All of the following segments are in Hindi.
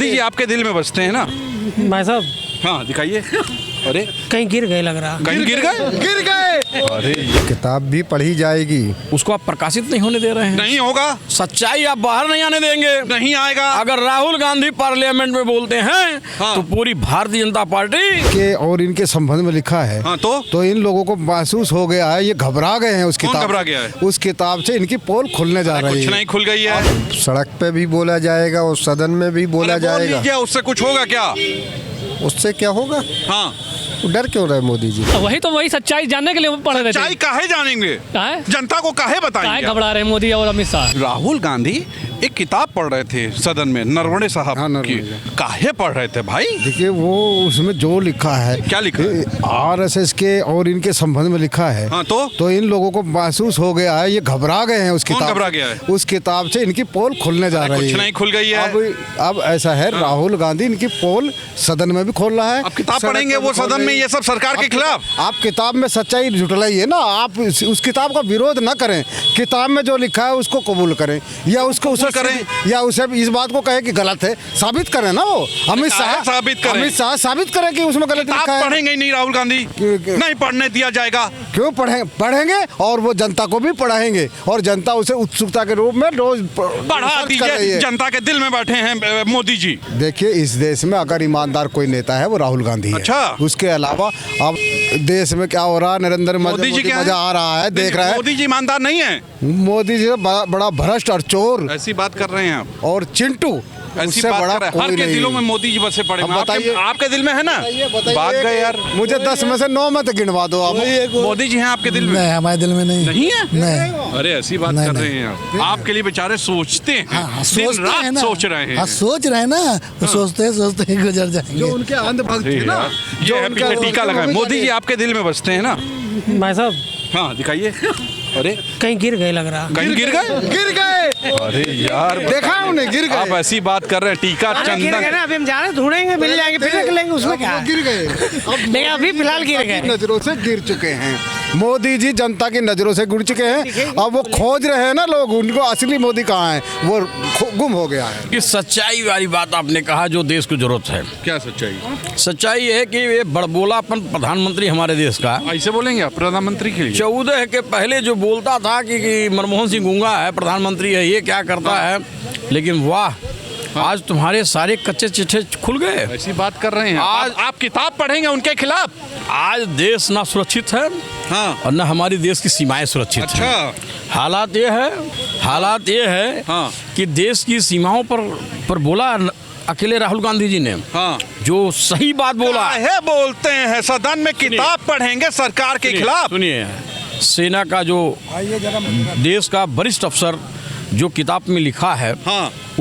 मोदी जी आपके दिल में बसते हैं ना? भाई साहब हाँ दिखाइए। अरे कहीं गिर गए लग रहा। कहीं गिर गए? अरे किताब भी पढ़ी जाएगी। उसको आप प्रकाशित नहीं होने दे रहे हैं। नहीं होगा। सच्चाई आप बाहर नहीं आने देंगे। नहीं आएगा। अगर राहुल गांधी पार्लियामेंट में बोलते हैं हाँ। तो पूरी भारतीय जनता पार्टी के और इनके संबंध में लिखा है। हाँ तो इन लोगों को महसूस हो गया है, ये घबरा गए हैं। उस कौन किताब घबरा गया है? उस किताब से इनकी पोल खुलने जा रही कुछ है। नहीं खुल गई है। सड़क पे भी बोला जाएगा और सदन में भी बोला अरे बोल जाएगा। लीजिए, उससे कुछ होगा क्या? उससे क्या होगा? हाँ डर क्यों रहे मोदी जी? वही सच्चाई जानने के लिए पढ़ रहे सच्चाई काहे जानेंगे? जनता को काहे बताएंगे? घबरा रहे मोदी और अमित शाह। राहुल गांधी एक किताब पढ़ रहे थे सदन में, नरवणे साहब की। काहे पढ़ रहे थे भाई? देखिए वो उसमें जो लिखा है। क्या लिखा है? RSS के और इनके संबंध में लिखा है। हाँ तो इन लोगों को महसूस हो गया है, ये घबरा गए हैं। उस कौन किताब घबरा गया है? उस किताब से इनकी पोल खुलने जा रही है। कुछ नहीं खुल गई है। अब ऐसा है, राहुल गांधी इनकी पोल सदन में भी खोल रहा है। अब किताब पढ़ेंगे वो सदन में, ये सब सरकार के खिलाफ। आप किताब में सच्चाई जुटलाइए ना। आप उस किताब का विरोध न करें, किताब में जो लिखा है उसको कबूल करें, या उसको उसे करें, या उसे इस बात को कहे कि गलत है, साबित करें ना। वो अमित शाह साबित करें कि उसमें गलत लिखा है। पढ़ेंगे ही नहीं राहुल गांधी, नहीं पढ़ने दिया जाएगा। क्यों पढ़ेंगे और वो जनता को भी पढ़ाएंगे, और जनता उसे उत्सुकता के रूप में रोज पढ़ा दीजिए। जनता के दिल में बैठे हैं मोदी जी। देखिए इस देश में अगर ईमानदार कोई नेता है वो राहुल गांधी है। अच्छा। उसके अलावा अब देश में क्या हो रहा है, नरेंद्र मोदी जी मजा आ रहा है, देख रहा है। मोदी जी ईमानदार नहीं है। मोदी जी बड़ा भ्रष्ट और चोर, ऐसी बात कर रहे हैं आप। और चिंटू, ऐसी बात कर रहे हैं। हर के दिलों में मोदी जी बसे पड़े। बताइए, आपके दिल में है ना? बात गए यार। मुझे 10 में से 9 मत गिनवा दो आप। मोदी जी हैं आपके दिल में? नहीं, हमारे दिल में नहीं है। नहीं। अरे ऐसी बात कर रहे हैं आप। आपके लिए बेचारे सोचते हैं, दिन रात सोच रहे हैं। सोच रहे हैं ना, वो सोचते हैं गुजर जाएंगे। जो उनके अंधभक्त थे ना, जो उनका टीका लगा है। मोदी जी आपके दिल में बसते हैं ना? भाई साहब हाँ दिखाइए। अरे कहीं गिर गए लग रहा। कहीं गिर गए? अरे यार देखा उन्हें गिर गए। आप ऐसी बात कर रहे हैं, टीका चंदन। अभी हम जा रहे हैं, ढूंढेंगे, मिल जाएंगे, फिर निकलेंगे, उसमें क्या है? गिर गए। नहीं अभी फिलहाल गिर गए। नजरों से गिर चुके हैं मोदी जी, जनता की नजरों से गिर चुके हैं। अब वो खोज रहे हैं ना लोग, उनको असली मोदी कहाँ है, वो गुम हो गया है। कि सच्चाई वाली बात आपने कहा जो देश को जरूरत है। क्या सच्चाई? सच्चाई ये है कि ये बड़बोलापन प्रधानमंत्री हमारे देश का। ऐसे बोलेंगे आप प्रधानमंत्री के लिए? 14 के पहले जो बोलता था कि मनमोहन सिंह गूंगा है, प्रधानमंत्री है, ये क्या करता है, लेकिन वाह आज तुम्हारे सारे कच्चे चिट्ठे खुल गए। ऐसी बात कर रहे हैं आज आप किताब पढ़ेंगे उनके खिलाफ। आज देश ना सुरक्षित है और न हमारी देश की सीमाएं सुरक्षित हैं। हालात ये है कि देश की सीमाओं पर बोला अकेले राहुल गांधी जी ने जो सही बात बोला है। बोलते हैं सदन में किताब पढ़ेंगे सरकार के खिलाफ। सुनिए, सेना का जो देश का वरिष्ठ अफसर जो किताब में लिखा है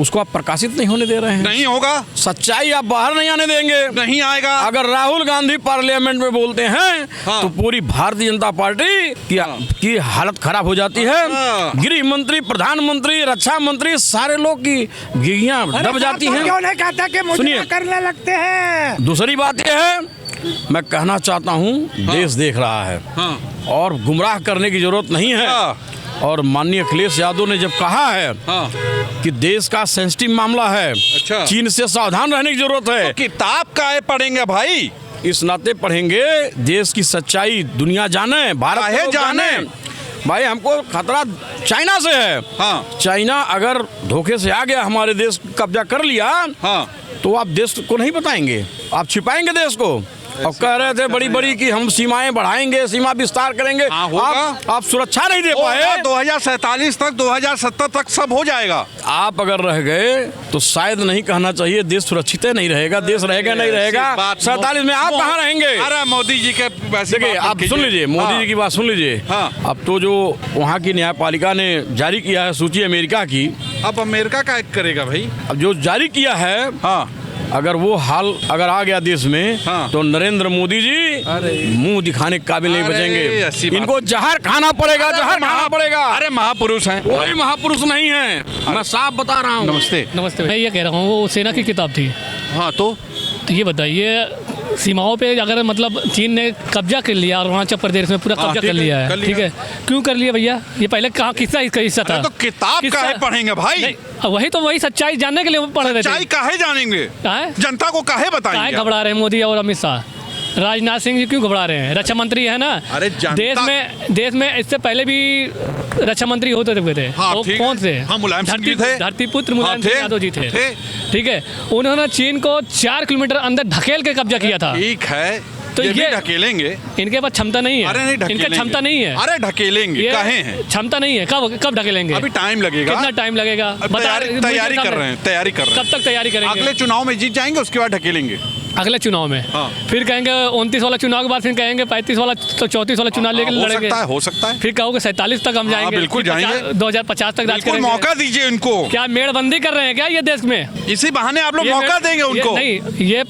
उसको आप प्रकाशित नहीं होने दे रहे हैं। नहीं होगा। सच्चाई आप बाहर नहीं आने देंगे। नहीं आएगा। अगर राहुल गांधी पार्लियामेंट में बोलते हैं तो पूरी भारतीय जनता पार्टी की हालत खराब हो जाती है। गृह मंत्री, प्रधानमंत्री, रक्षा मंत्री, सारे लोग की गिगियां दब जाती हैं। क्यों नहीं कहता कि मुझे करने लगते हैं? दूसरी बात यह है, मैं कहना चाहता हूँ देश देख रहा है और गुमराह करने की जरूरत नहीं है। और माननीय अखिलेश यादव ने जब कहा है कि देश का सेंसिटिव मामला है, चीन से सावधान रहने की जरूरत है, तो किताब काहे पढ़ेंगे भाई? इस नाते पढ़ेंगे, देश की सच्चाई दुनिया जाने, भारत जाने। भाई हमको खतरा चाइना से है। चाइना अगर धोखे से आ गया, हमारे देश कब्जा कर लिया तो आप देश को नहीं बताएंगे, आप छिपाएंगे देश को। अब कह रहे थे बड़ी कि हम सीमाएं बढ़ाएंगे, सीमा विस्तार करेंगे। आप सुरक्षा नहीं दे पाए। 2047 तक, 2070 तक सब हो जाएगा। आप अगर रह गए तो शायद नहीं कहना चाहिए देश सुरक्षित नहीं रहेगा, देश रहेगा नहीं रहेगा। 47 में आप कहाँ रहेंगे? अरे मोदी जी के देखिए, आप सुन लीजिए, मोदी जी की बात सुन लीजिए। अब तो जो वहाँ की न्यायपालिका ने जारी किया है सूची अमेरिका की, अब अमेरिका का करेगा भाई। अब जो जारी किया है अगर वो हाल अगर आ गया देश में तो नरेंद्र मोदी जी मुंह दिखाने के काबिल नहीं बचेंगे। इनको जहर खाना पड़ेगा, जहर खाना पड़ेगा। अरे महापुरुष हैं। कोई महापुरुष नहीं है, मैं साफ बता रहा हूँ। नमस्ते। मैं ये कह रहा हूँ वो सेना की किताब थी। तो ये बताइए सीमाओं पे अगर मतलब चीन ने कब्जा कर लिया, अरुणाचल प्रदेश में पूरा कब्जा कर लिया है, ठीक है, क्यों कर लिया भैया? ये पहले कहाँ किसका हिस्सा था? तो किताब काहे पढ़ेंगे भाई? वही सच्चाई जानने के लिए पढ़ रहे थे। सच्चाई काहे जानेंगे? जनता को काहे बताएंगे? घबरा रहे हैं मोदी और अमित शाह? राजनाथ सिंह जी क्यों घबरा रहे हैं? रक्षा मंत्री है ना। अरे देश में इससे पहले भी रक्षा मंत्री होते थे। हाँ, वो कौन थे? हाँ, मुलायम सिंह जी थे। धरती पुत्र मुलायम सिंह यादव जी थे। ठीक है, उन्होंने चीन को 4 किलोमीटर अंदर ढकेल के कब्जा किया था। ठीक है, तो ये ढकेलेंगे। इनके पास क्षमता नहीं है। अरे नहीं ढकेलेंगे। इनका क्षमता नहीं है। अरे ढकेलेंगे, काहे हैं? क्षमता नहीं है। कब ढकेलेंगे? अभी टाइम लगेगा। कितना टाइम लगेगा? तैयारी कर रहे हैं। कब तक तैयारी करेंगे? अगले चुनाव में जीत जाएंगे, उसके बाद ढकेलेंगे। अगले चुनाव में फिर कहेंगे 29 वाला चुनाव के बाद फिर कहेंगे 35 वाला, तो 34 वाला चुनाव लेकर लड़ेंगे। हो सकता है। फिर कहोगे 47 तक हम जाएंगे। बिल्कुल जाएंगे। 2050 तक राज करेंगे। मौका दीजिए उनको। क्या मेड़बंदी कर रहे हैं क्या ये देश में? इसी बहाने आप लोग मौका देंगे उनको। नहीं, ये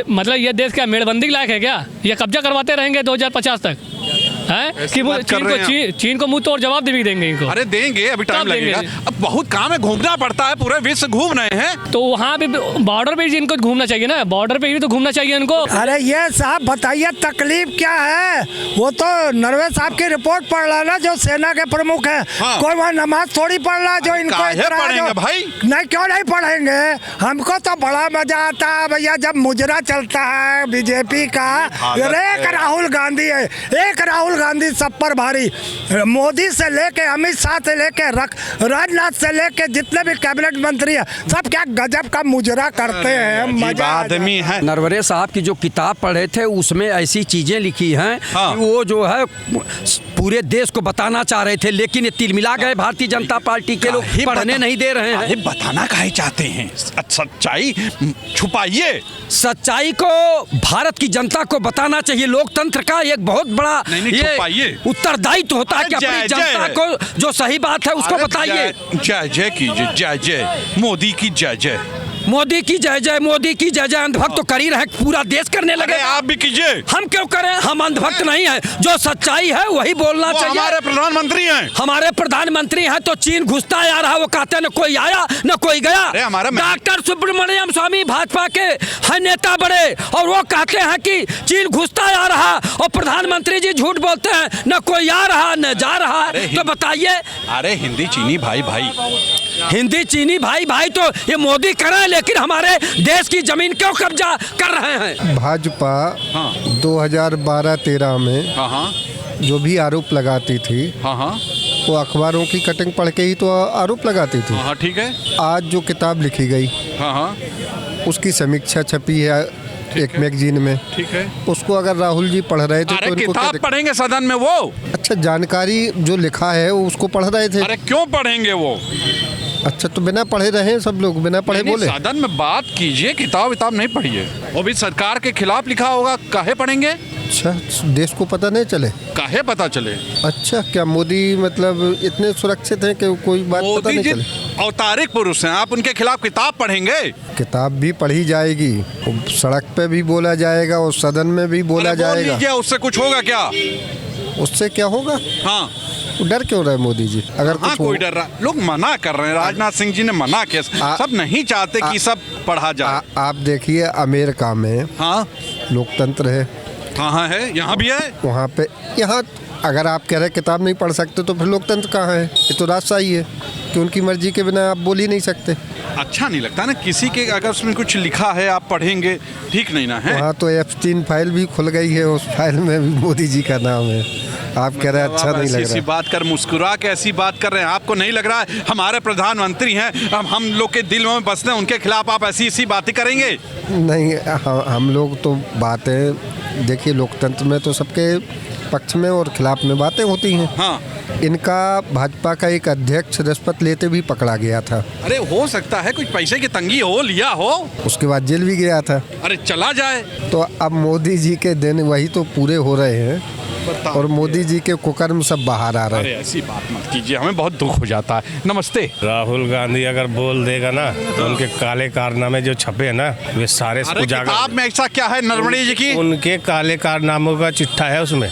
मतलब ये देश क्या मेड़बंदी लायक है क्या? ये कब्जा करवाते रहेंगे 2050 तक है कि चीन को मुंह तोड़ जवाब भी देंगे इनको? अरे देंगे, अभी टाइम लगेगा। अब बहुत काम है, घूमना पड़ता है, पूरे विश्व घूम रहे हैं। तो वहाँ भी बॉर्डर पे इनको घूमना चाहिए ना, बॉर्डर पे भी तो घूमना चाहिए इनको। अरे ये साहब बताइए तकलीफ क्या है? वो तो नरवे साहब की रिपोर्ट पढ़ रहा ना, जो सेना के प्रमुख है। कोई वहाँ नमाज थोड़ी पढ़ रहा जो इनको पढ़ेंगे भाई? नहीं, क्यों नहीं पढ़ेंगे? हमको तो बड़ा मजा आता है भैया जब मुजरा चलता है बीजेपी का। एक राहुल गांधी है, एक राहुल गांधी सब पर भारी। मोदी से लेके अमित शाह से लेके राजनाथ से लेके जितने भी कैबिनेट मंत्री है, सब क्या गजब का मुजरा करते हैं। मजा आदमी है। नरवरे साहब की जो किताब पढ़े थे उसमें ऐसी चीजें लिखी हैं कि वो जो है पूरे देश को बताना चाह रहे थे, लेकिन ये तिलमिला गए भारतीय जनता पार्टी के लोग, पढ़ने नहीं दे रहे हैं। बताना काहे चाहते हैं? सच्चाई छुपाइए। सच्चाई को भारत की जनता को बताना चाहिए। लोकतंत्र का एक बहुत बड़ा उत्तरदायित्व होता है कि अपनी जनता को जो सही बात है उसको बताइए। जय जय कीजिए, जय जय मोदी की, जय जय मोदी की, जय जय मोदी की, जय जय। अंधभक्त तो कर ही रहे, पूरा देश करने लगे। आप भी कीजिए। हम क्यों करें? हम अंधभक्त नहीं है। जो सच्चाई है वही बोलना चाहिए। हमारे प्रधानमंत्री हैं। हमारे प्रधानमंत्री हैं तो चीन घुसता आ रहा है, वो कहते हैं न कोई आया न कोई गया। डॉक्टर सुब्रमण्यम स्वामी भाजपा के है नेता बड़े, और वो कहते हैं कि चीन घुसता आ रहा, और प्रधानमंत्री जी झूठ बोलते हैं, न कोई आ रहा न जा रहा। तो बताइए। अरे हिंदी चीनी भाई भाई, हिंदी चीनी भाई भाई तो ये मोदी करे, लेकिन हमारे देश की जमीन क्यों कब्जा कर रहे हैं? भाजपा 2012-13 में जो भी आरोप लगाती थी, वो अखबारों की कटिंग पढ़ के ही तो आरोप लगाती थी। ठीक है। आज जो किताब लिखी गई, उसकी समीक्षा छपी है एक मैगजीन में। ठीक है। उसको अगर राहुल जी पढ़ रहे थे तो किताब पढ़ेंगे सदन में वो? अच्छा, जानकारी जो लिखा है उसको पढ़ रहे थे। अरे क्यों पढ़ेंगे वो? अच्छा, तो बिना पढ़े रहे सब लोग, बिना पढ़े बोले। सदन में बात कीजिए, किताब नहीं पढ़िए। वो भी सरकार के खिलाफ लिखा होगा, काहे पढ़ेंगे? अच्छा, देश को पता नहीं चले? काहे पता चले? अच्छा, क्या मोदी मतलब इतने सुरक्षित हैं कि कोई बात पता नहीं चले? अवतारिक पुरुष हैं, आप उनके खिलाफ किताब पढ़ेंगे? किताब भी पढ़ी जाएगी, सड़क पे भी बोला जाएगा और सदन में भी बोला जाएगा। उससे कुछ होगा क्या? उससे क्या होगा? डर क्यों रहे मोदी जी? अगर कुछ कोई डर रहा, लोग मना कर रहे हैं। राजनाथ सिंह जी ने मना किया, सब नहीं चाहते कि सब पढ़ा जाए। आप देखिए अमेरिका में लोकतंत्र है। कहाँ है? यहाँ भी है। वहाँ पे, यहाँ अगर आप कह रहे किताब नहीं पढ़ सकते तो फिर लोकतंत्र कहाँ है? ये तो राजशाही है कि उनकी मर्जी के बिना आप बोल ही नहीं सकते। अच्छा नहीं लगता ना किसी के, अगर उसमें कुछ लिखा है आप पढ़ेंगे, ठीक नहीं ना है? वहाँ तो एप्स्टीन फाइल भी खुल गई है, उस फाइल में भी मोदी जी का नाम है। आप कह रहे हैं अच्छा नहीं लग रहा? ऐसी बात कर, मुस्कुरा के ऐसी बात कर रहे हैं, आपको नहीं लग रहा है हमारे प्रधानमंत्री हैं, हम लोग के दिल में बसते हैं, उनके खिलाफ आप ऐसी बातें करेंगे? नहीं, हम लोग तो बातें देखिए, लोकतंत्र में तो सबके पक्ष में और खिलाफ में बातें होती हैं। इनका भाजपा का एक अध्यक्ष रिश्वत लेते भी पकड़ा गया था। अरे हो सकता है कुछ पैसे की तंगी हो, लिया हो, उसके बाद जेल भी गया था। अरे चला जाए। तो अब मोदी जी के दिन वही तो पूरे हो रहे हैं और मोदी जी के कुकर्म सब बाहर आ रहे हैं। अरे ऐसी बात मत कीजिए, हमें बहुत दुख हो जाता है। नमस्ते। राहुल गांधी अगर बोल देगा ना तो उनके काले कारनामे जो छपे हैं ना, वे सारे किताब में ऐसा क्या है नरवणे जी की? उनके काले कारनामों का चिट्ठा है उसमें।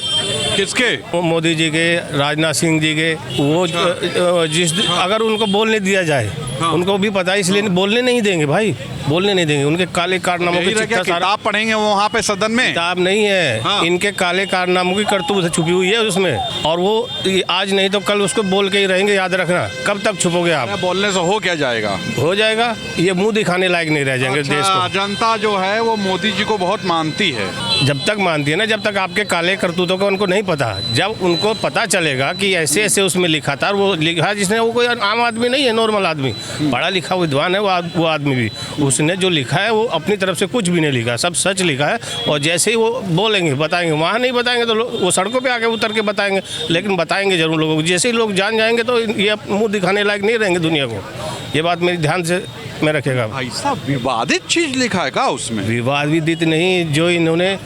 किसके? मोदी जी के, राजनाथ सिंह जी के। वो जिस अगर उनको बोलने दिया जाए, उनको भी पता है, इसलिए बोलने नहीं देंगे भाई। बोलने नहीं देंगे। उनके काले कारनामों की चिट्ठा सारा किताब पढ़ेंगे वहाँ पे सदन में? किताब नहीं है, हाँ। इनके काले कारनामों की करतूत छुपी हुई है उसमें, और वो आज नहीं तो कल उसको बोल के ही रहेंगे, याद रखना। कब तक छुपोगे आप? बोलने से हो क्या जाएगा? हो जाएगा, ये मुंह दिखाने लायक नहीं रह जाएंगे देश को। जनता जो है वो मोदी जी को बहुत मानती है। जब तक मानती है ना, जब तक आपके काले करतूतों का उनको नहीं पता। जब उनको पता चलेगा कि ऐसे ऐसे उसमें लिखा था, और वो लिखा जिसने, वो कोई आम आदमी नहीं है, नॉर्मल आदमी, पढ़ा लिखा विद्वान है वो आदमी भी, उसने जो लिखा है वो अपनी तरफ से कुछ भी नहीं लिखा, सब सच लिखा है। और जैसे ही वो बोलेंगे बताएंगे, वहाँ नहीं बताएंगे तो वो सड़कों पे आके उतर के बताएंगे, लेकिन बताएंगे जरूर लोगों को। जैसे ही लोग जान जाएंगे तो ये मुंह दिखाने लायक नहीं रहेंगे दुनिया को। ये बात मेरी ध्यान से में रखेगा। ऐसा विवादित चीज लिखा है क्या उसमें? विवादित नहीं, जो इन्होंने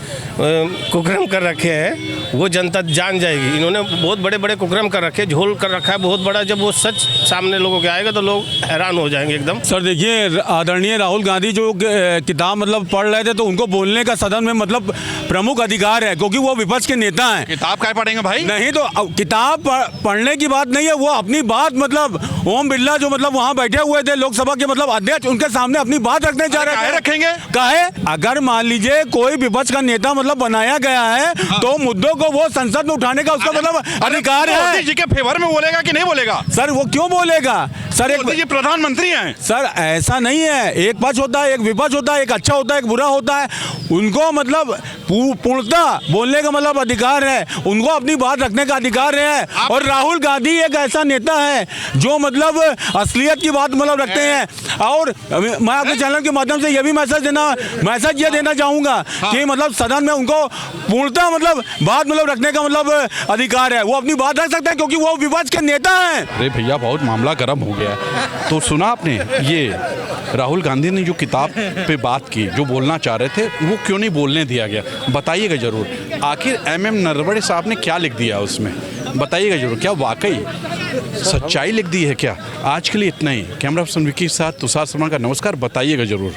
कुकर्म कर रखे हैं वो जनता जान जाएगी। इन्होंने बहुत बड़े बड़े कुकर्म कर रखे, झोल कर रखा है बहुत बड़ा। जब वो सच सामने लोगों के आएगा तो लोग हैरान हो जाएंगे एकदम। सर देखिए, आदरणीय राहुल गांधी जो किताब मतलब पढ़ रहे थे, तो उनको बोलने का सदन में मतलब प्रमुख अधिकार है, क्योंकि वो विपक्ष के नेता हैं। किताब क्या पढ़ेंगे भाई? नहीं तो किताब पढ़ने की बात नहीं है, वो अपनी बात मतलब ओम बिरला जो मतलब वहाँ बैठे हुए थे लोकसभा के मतलब अध्यक्ष, उनके सामने अपनी बात रखने जा रहे हैं। रखेंगे काहे? अगर मान लीजिए कोई विपक्ष का नेता मतलब बनाया गया है, तो मुद्दों को वो संसद में उठाने का उसका मतलब अधिकार है। मोदी जी के फेवर में बोलेगा कि नहीं बोलेगा? सर वो क्यों बोलेगा? सर मोदी जी प्रधानमंत्री हैं। सर ऐसा नहीं है, एक पक्ष होता है, एक विपक्ष होता है, एक अच्छा होता है, एक बुरा होता है। उनको मतलब पूर्णतः बोलने का मतलब अधिकार है, उनको अपनी बात रखने का अधिकार है। और राहुल गांधी एक ऐसा नेता है जो मतलब असलियत की बात मतलब रखते हैं। और मैं आपके चैनल के माध्यम से ये भी मैसेज ये देना चाहूँगा कि मतलब सदन में उनको पूर्णतः मतलब बात मतलब रखने का मतलब अधिकार है, वो अपनी बात रख सकते हैं, क्योंकि वो विपक्ष के नेता हैं। अरे भैया बहुत मामला गर्म हो गया। तो सुना आपने, ये राहुल गांधी ने जो किताब पे बात की, जो बोलना चाह रहे थे, वो क्यों नहीं बोलने दिया गया? बताइएगा जरूर। आखिर MM नरवणे साहब ने क्या लिख दिया उसमें, बताइएगा जरूर। क्या वाकई सच्चाई लिख दी है क्या? आज के लिए इतना ही। कैमरा पर्सन विकी के साथ तुषार शर्मा का नमस्कार। बताइएगा जरूर।